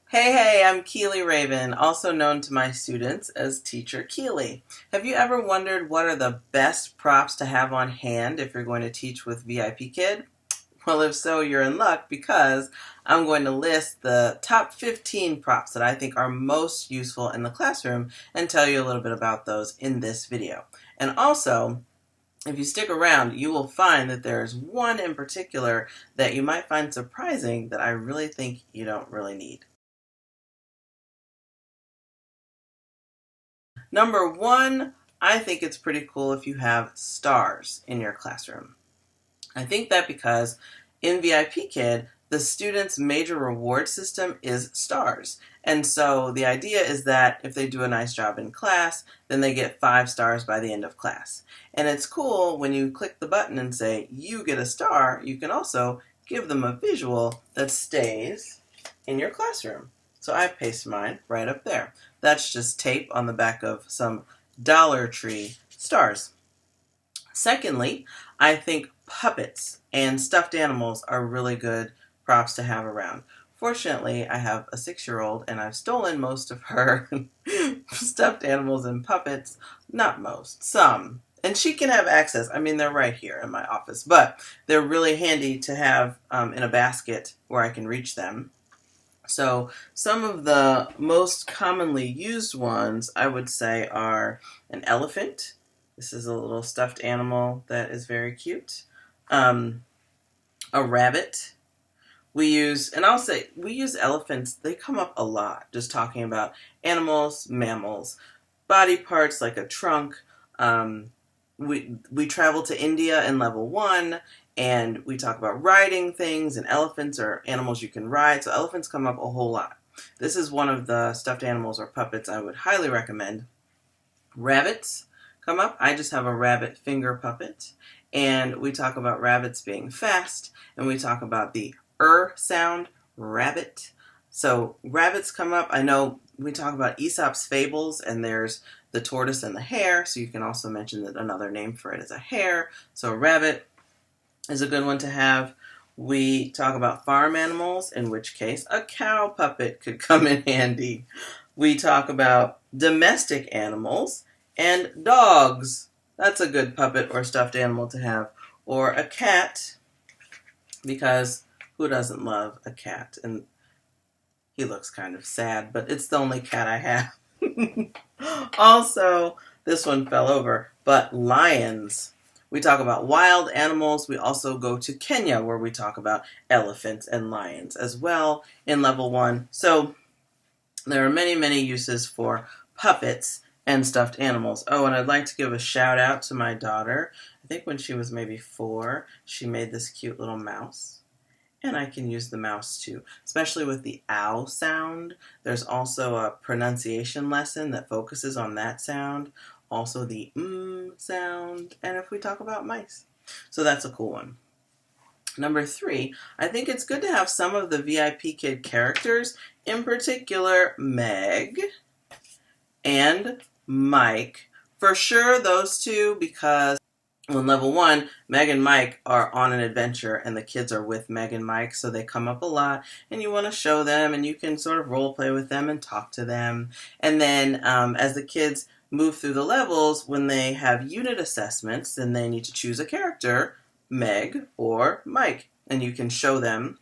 Hey, I'm Keely Raven, also known to my students as Teacher Keely. Have you ever wondered what are the best props to have on hand if you're going to teach with VIPKID? Well, if so, you're in luck because I'm going to list the top 15 props that I think are most useful in the classroom and tell you a little bit about those in this video. And also, if you stick around, you will find that there's one in particular that you might find surprising that I really think you don't really need. Number one, I think it's pretty cool if you have stars in your classroom. I think that because in VIPKID, the students' major reward system is stars. And so the idea is that if they do a nice job in class, then they get 5 stars by the end of class. And it's cool when you click the button and say, you get a star, you can also give them a visual that stays in your classroom. So I paste mine right up there. That's just tape on the back of some Dollar Tree stars. Secondly, I think puppets and stuffed animals are really good props to have around. Fortunately, I have a 6-year-old and I've stolen most of her stuffed animals and puppets. Not most, some. And she can have access. I mean, they're right here in my office, but they're really handy to have in a basket where I can reach them. So some of the most commonly used ones I would say are an elephant. This is a little stuffed animal that is very cute. A rabbit. We use elephants. They come up a lot, just talking about animals, mammals, body parts like a trunk. We travel to India in level 1, and we talk about riding things, and elephants are animals you can ride, so elephants come up a whole lot. This is one of the stuffed animals or puppets I would highly recommend. Rabbits come up. I just have a rabbit finger puppet, and we talk about rabbits being fast, and we talk about the sound, rabbit. So rabbits come up. I know we talk about Aesop's fables, and there's the tortoise and the hare, so you can also mention that another name for it is a hare. So a rabbit is a good one to have. We talk about farm animals, in which case a cow puppet could come in handy. We talk about domestic animals and dogs. That's a good puppet or stuffed animal to have. Or a cat, because who doesn't love a cat? And he looks kind of sad, but it's the only cat I have. Also, this one fell over, but lions. We talk about wild animals. We also go to Kenya, where we talk about elephants and lions as well in level 1. So there are many, many uses for puppets and stuffed animals. Oh, and I'd like to give a shout out to my daughter. I think when she was maybe 4, she made this cute little mouse. And I can use the mouse too, especially with the ow sound. There's also a pronunciation lesson that focuses on that sound. Also the sound. And if we talk about mice. So that's a cool one. Number 3, I think it's good to have some of the VIPKID characters, in particular Meg and Mike. For sure those two, because in level 1, Meg and Mike are on an adventure and the kids are with Meg and Mike, so they come up a lot and you want to show them and you can sort of role play with them and talk to them. And then as the kids move through the levels, when they have unit assessments, then they need to choose a character, Meg or Mike, and you can show them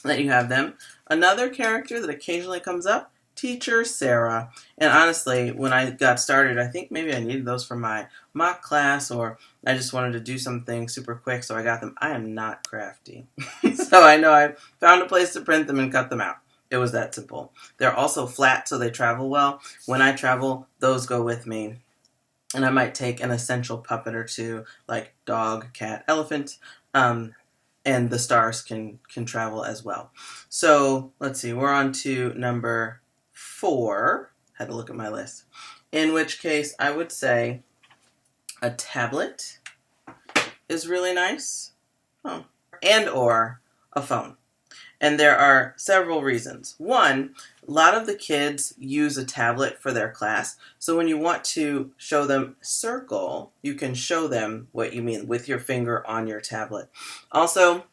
that you have them. Another character that occasionally comes up, Teacher Sarah. And honestly, when I got started, I think maybe I needed those for my mock class, or I just wanted to do something super quick, so I got them. I am not crafty. So I know I found a place to print them and cut them out. It was that simple. They're also flat, so they travel well. When I travel, those go with me. And I might take an essential puppet or two, like dog, cat, elephant, and the stars can travel as well. So let's see, we're on to number 4. Had to look at my list. In which case, I would say a tablet is really nice. And or a phone. And there are several reasons. One, a lot of the kids use a tablet for their class. So when you want to show them circle, you can show them what you mean with your finger on your tablet. Also,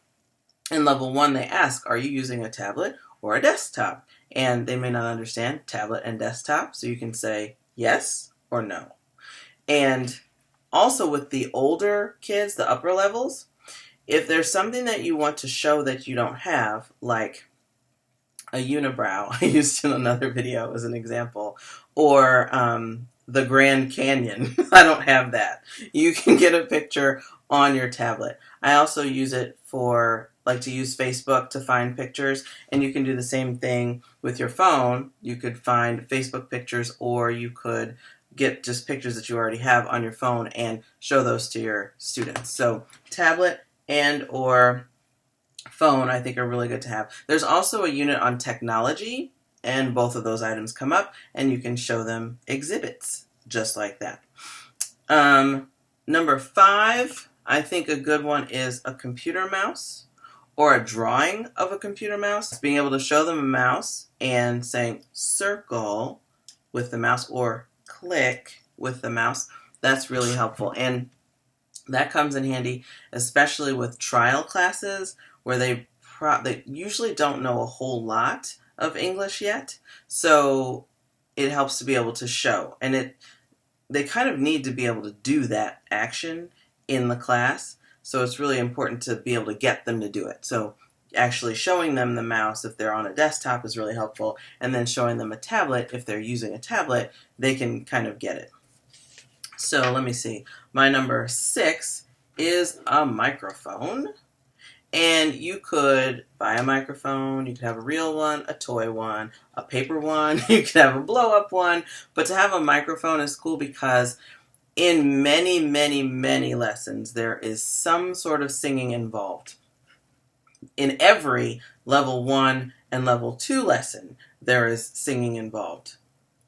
in level 1, they ask, are you using a tablet or a desktop? and they may not understand tablet and desktop, so you can say yes or no. And also with the older kids, the upper levels, if there's something that you want to show that you don't have, like a unibrow, I used in another video as an example, or the Grand Canyon, I don't have that. You can get a picture on your tablet. I also use it for, like, to use Facebook to find pictures, and you can do the same thing with your phone. You could find Facebook pictures, or you could get just pictures that you already have on your phone and show those to your students. So tablet and or phone, I think, are really good to have. There's also a unit on technology, and both of those items come up, and you can show them exhibits just like that. Number 5, I think a good one is a computer mouse or a drawing of a computer mouse. Being able to show them a mouse and saying circle with the mouse or click with the mouse, that's really helpful. And that comes in handy, especially with trial classes where they usually don't know a whole lot of English yet. So it helps to be able to show. And they kind of need to be able to do that action in the class. So it's really important to be able to get them to do it. So actually showing them the mouse if they're on a desktop is really helpful. And then showing them a tablet, if they're using a tablet, they can kind of get it. So let me see. My number 6 is a microphone. And you could buy a microphone. You could have a real one, a toy one, a paper one. You could have a blow-up one. But to have a microphone is cool because in many, many, many lessons, there is some sort of singing involved. In every level 1 and level 2 lesson, there is singing involved,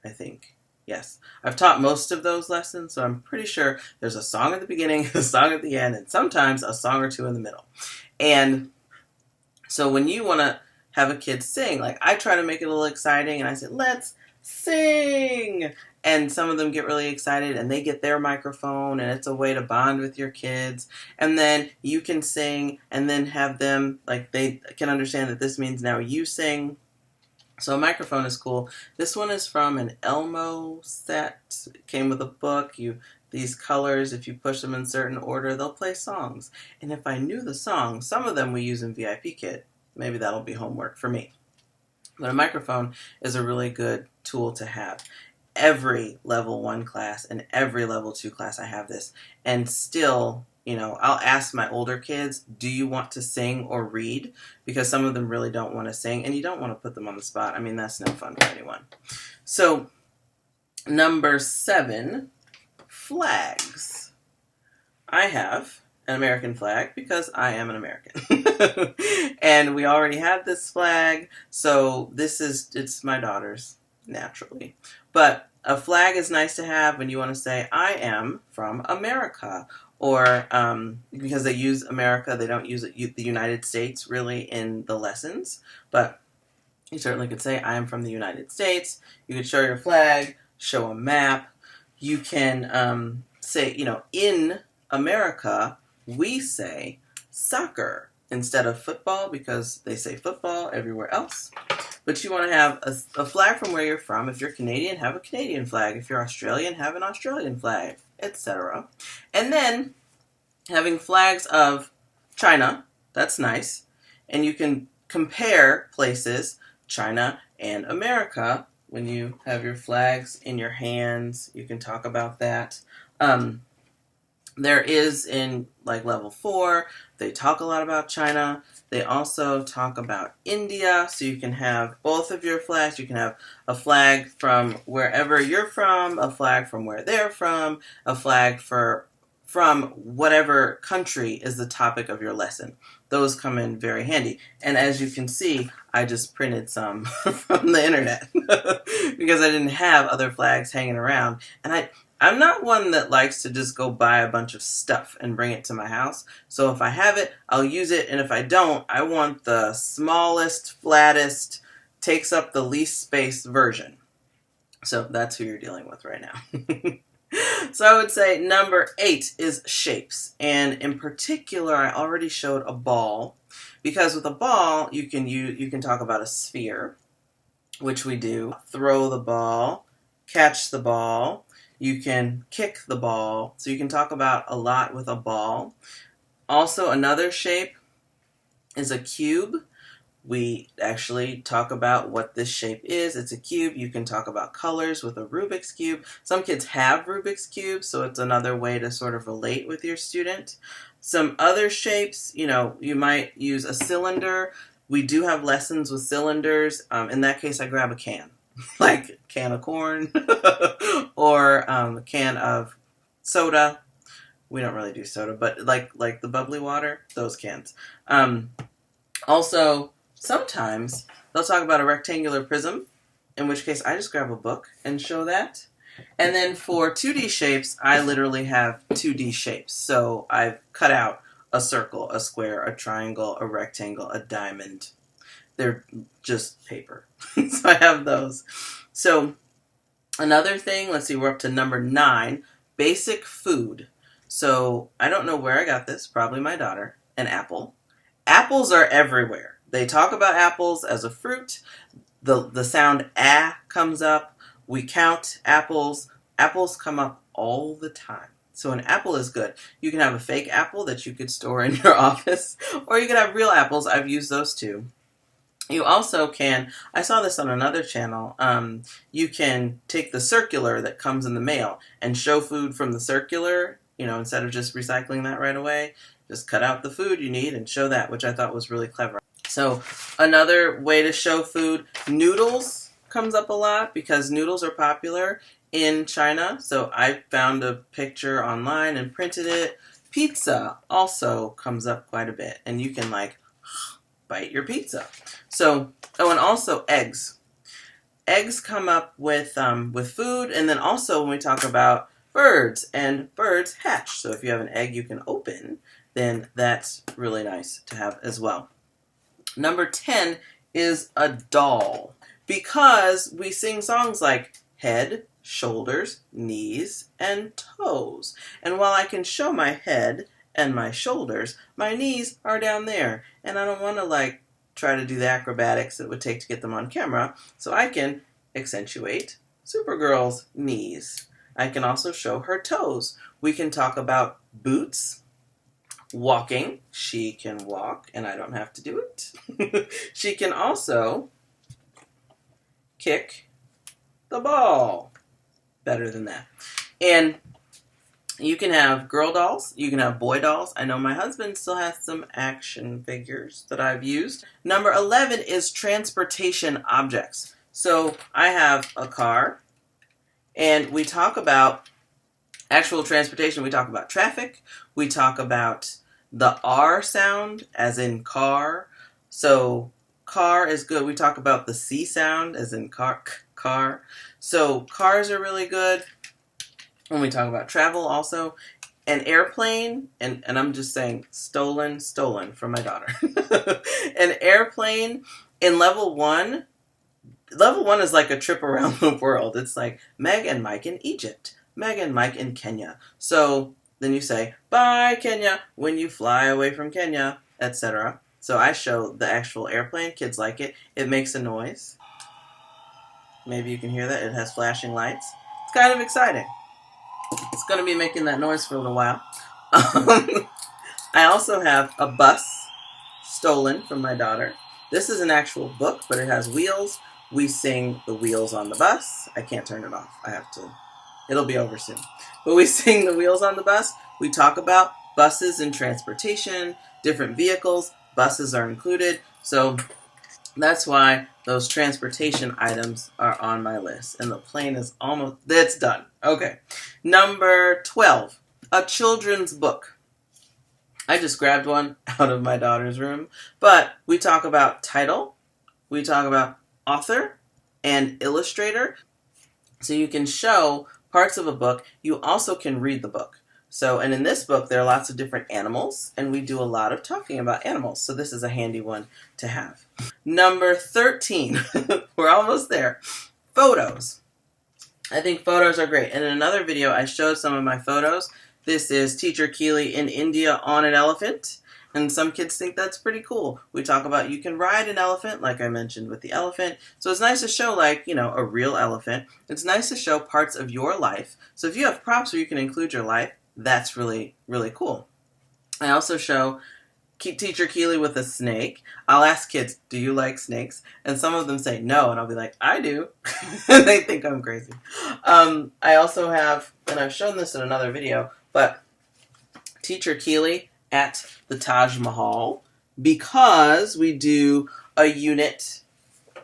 I think. Yes, I've taught most of those lessons, so I'm pretty sure there's a song at the beginning, a song at the end, and sometimes a song or two in the middle. And so when you want to have a kid sing, like I try to make it a little exciting, and I say, let's sing! And some of them get really excited, and they get their microphone, and it's a way to bond with your kids. And then you can sing, and then have them, like, they can understand that this means now you sing. So a microphone is cool. This one is from an Elmo set. It came with a book. These colors, if you push them in certain order, they'll play songs. And if I knew the song, some of them we use in VIPKID. Maybe that'll be homework for me. But a microphone is a really good tool to have. Every level 1 class and every level 2 class I have this. And still, I'll ask my older kids, do you want to sing or read? Because some of them really don't want to sing, and you don't want to put them on the spot. I mean, that's no fun for anyone. So, number 7, flags. I have an American flag because I am an American. And we already have this flag, so it's my daughter's, naturally. But a flag is nice to have when you want to say, I am from America. Or because they use America, they don't use the United States really in the lessons. But you certainly could say, I am from the United States. You could show your flag, show a map. You can say, in America, we say soccer instead of football because they say football everywhere else. But you want to have a flag from where you're from. If you're Canadian, have a Canadian flag. If you're Australian, have an Australian flag, etc. And then having flags of China, that's nice. And you can compare places, China and America, when you have your flags in your hands. You can talk about that. There is in level 4, they talk a lot about China. They also talk about India, so you can have both of your flags. You can have a flag from wherever you're from, a flag from where they're from, a flag from whatever country is the topic of your lesson. Those come in very handy. And as you can see, I just printed some from the internet because I didn't have other flags hanging around. And I'm not one that likes to just go buy a bunch of stuff and bring it to my house. So if I have it, I'll use it. And if I don't, I want the smallest, flattest, takes up the least space version. So that's who you're dealing with right now. So I would say number 8 is shapes. And in particular, I already showed a ball. Because with a ball, you can talk about a sphere. which we do. Throw the ball, catch the ball. You can kick the ball. So you can talk about a lot with a ball. Also, another shape is a cube. We actually talk about what this shape is. It's a cube. You can talk about colors with a Rubik's Cube. Some kids have Rubik's Cubes, so it's another way to sort of relate with your student. Some other shapes, you might use a cylinder. We do have lessons with cylinders. In that case, I grab a can, like a can of corn or a can of soda. We don't really do soda, but like the bubbly water, those cans. Also, sometimes they'll talk about a rectangular prism, in which case I just grab a book and show that. And then for 2D shapes, I literally have 2D shapes. So I've cut out a circle, a square, a triangle, a rectangle, a diamond. They're just paper. So I have those. So another thing, let's see, we're up to number 9, basic food. So I don't know where I got this, probably my daughter, an apple. Apples are everywhere. They talk about apples as a fruit. The sound ah comes up. We count apples. Apples come up all the time. So an apple is good. You can have a fake apple that you could store in your office, or you can have real apples. I've used those too. You also can, I saw this on another channel, you can take the circular that comes in the mail and show food from the circular, instead of just recycling that right away. Just cut out the food you need and show that, which I thought was really clever. So another way to show food, noodles comes up a lot because noodles are popular in China. So I found a picture online and printed it. Pizza also comes up quite a bit, and you can bite your pizza. So, and also eggs. Eggs come up with food, and then also when we talk about birds, and birds hatch. So if you have an egg you can open, then that's really nice to have as well. Number 10 is a doll, because we sing songs like head, shoulders, knees, and toes. And while I can show my head and my shoulders, my knees are down there. And I don't want to try to do the acrobatics it would take to get them on camera. So I can accentuate Supergirl's knees. I can also show her toes. We can talk about boots. Walking. She can walk and I don't have to do it. She can also kick the ball. Better than that. And you can have girl dolls. You can have boy dolls. I know my husband still has some action figures that I've used. Number 11 is transportation objects. So I have a car, and we talk about actual transportation. We talk about traffic. We talk about the R sound, as in car. So car is good. We talk about the C sound, as in car. So cars are really good. When we talk about travel also. An airplane, and I'm just saying stolen from my daughter. An airplane in level 1. Level 1 is like a trip around the world. It's like Meg and Mike in Egypt. Meg and Mike in Kenya. So then you say, bye Kenya, when you fly away from Kenya, etc. So I show the actual airplane. Kids like it. It makes a noise. Maybe you can hear that. It has flashing lights. It's kind of exciting. It's going to be making that noise for a little while. I also have a bus stolen from my daughter. This is an actual book, but it has wheels. We sing the wheels on the bus. I can't turn it off. I have to. It'll be over soon. But we sing the wheels on the bus. We talk about buses and transportation, different vehicles. Buses are included. So that's why those transportation items are on my list. And the plane is almost, that's done. Okay. Number 12, a children's book. I just grabbed one out of my daughter's room. But we talk about title. We talk about author and illustrator. So you can show parts of a book. You also can read the book. So, and in this book, there are lots of different animals, and we do a lot of talking about animals. So this is a handy one to have. Number 13, we're almost there. Photos. I think photos are great. And in another video, I showed some of my photos. This is Teacher Keeley in India on an elephant. And some kids think that's pretty cool. We talk about you can ride an elephant, like I mentioned with the elephant. So it's nice to show, like, you know, a real elephant. It's nice to show parts of your life. So if you have props where you can include your life, that's really, really cool. I also show Teacher Keeley with a snake. I'll ask kids, do you like snakes? And some of them say no, and I'll be like, I do. And they think I'm crazy. I also have, and I've shown this in another video, but Teacher Keeley at the Taj Mahal, because we do a unit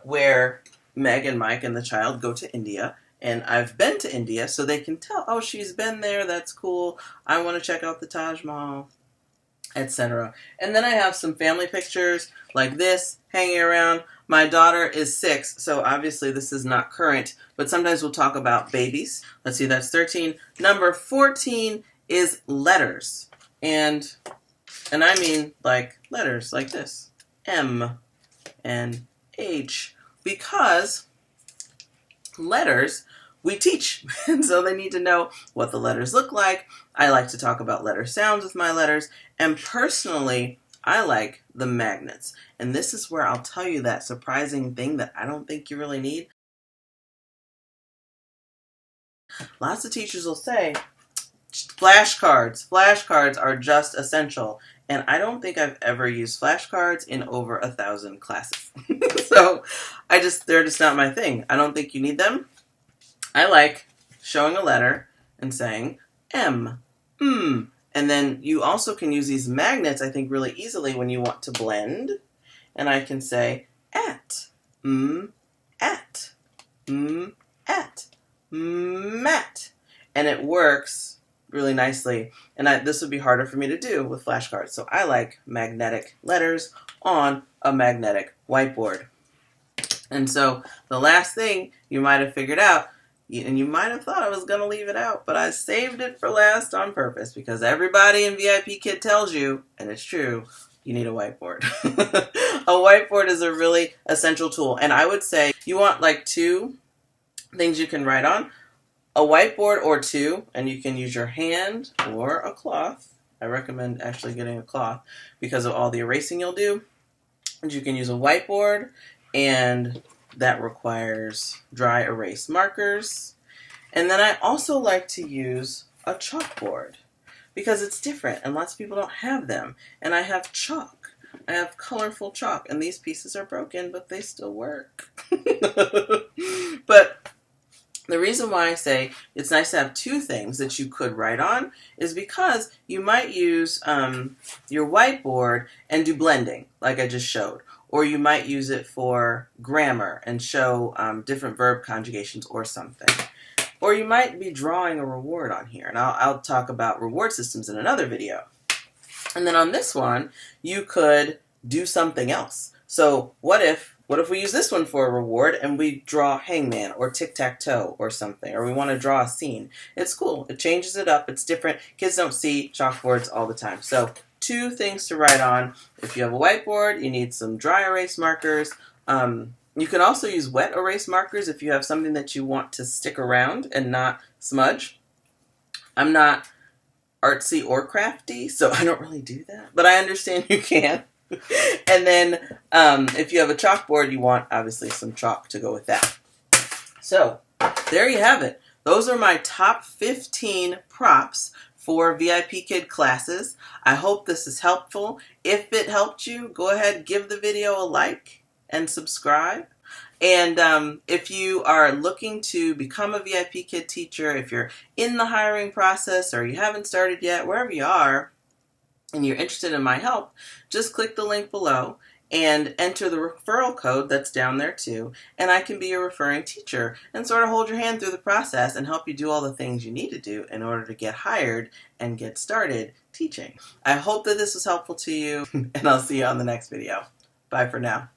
where Meg and Mike and the child go to India, and I've been to India, so they can tell, oh, she's been there, that's cool, I want to check out the Taj Mahal, etc. And then I have some family pictures like this hanging around. My daughter is 6, so obviously this is not current, but sometimes we'll talk about babies. Let's see, that's 13. Number 14 is letters. And I mean like letters like this, M and H, because letters we teach, and so they need to know what the letters look like. I like to talk about letter sounds with my letters, and personally, I like the magnets. And this is where I'll tell you that surprising thing that I don't think you really need. Lots of teachers will say, flashcards. Flashcards are just essential. And I don't think I've ever used flashcards in over 1,000 classes. So they're just not my thing. I don't think you need them. I like showing a letter and saying M, and then you also can use these magnets, I think, really easily when you want to blend. And I can say at, at, at, mat. And it works really nicely. And this would be harder for me to do with flashcards. So I like magnetic letters on a magnetic whiteboard. And so the last thing you might have figured out, and you might have thought I was going to leave it out, but I saved it for last on purpose because everybody in VIPKID tells you, and it's true, you need a whiteboard. A whiteboard is a really essential tool. And I would say you want like 2 things you can write on. A whiteboard or 2, and you can use your hand or a cloth. I recommend actually getting a cloth because of all the erasing you'll do. And you can use a whiteboard, and that requires dry erase markers. And then I also like to use a chalkboard because it's different and lots of people don't have them. And I have chalk. I have colorful chalk, and these pieces are broken, but they still work. But the reason why I say it's nice to have 2 things that you could write on is because you might use your whiteboard and do blending, like I just showed. Or you might use it for grammar and show different verb conjugations or something. Or you might be drawing a reward on here, and I'll talk about reward systems in another video. And then on this one, you could do something else. So what if we use this one for a reward and we draw hangman or tic-tac-toe or something, or we want to draw a scene? It's cool. It changes it up. It's different. Kids don't see chalkboards all the time. So 2 things to write on. If you have a whiteboard, you need some dry erase markers. You can also use wet erase markers if you have something that you want to stick around and not smudge. I'm not artsy or crafty, so I don't really do that, but I understand you can. And then if you have a chalkboard, you want obviously some chalk to go with that. So there you have it. Those are my top 15 props for VIPKID classes. I hope this is helpful. If it helped you, go ahead, give the video a like and subscribe. And if you are looking to become a VIPKID teacher, if you're in the hiring process or you haven't started yet, wherever you are, and you're interested in my help, just click the link below and enter the referral code that's down there too, and I can be your referring teacher and sort of hold your hand through the process and help you do all the things you need to do in order to get hired and get started teaching. I hope that this was helpful to you, and I'll see you on the next video. Bye for now.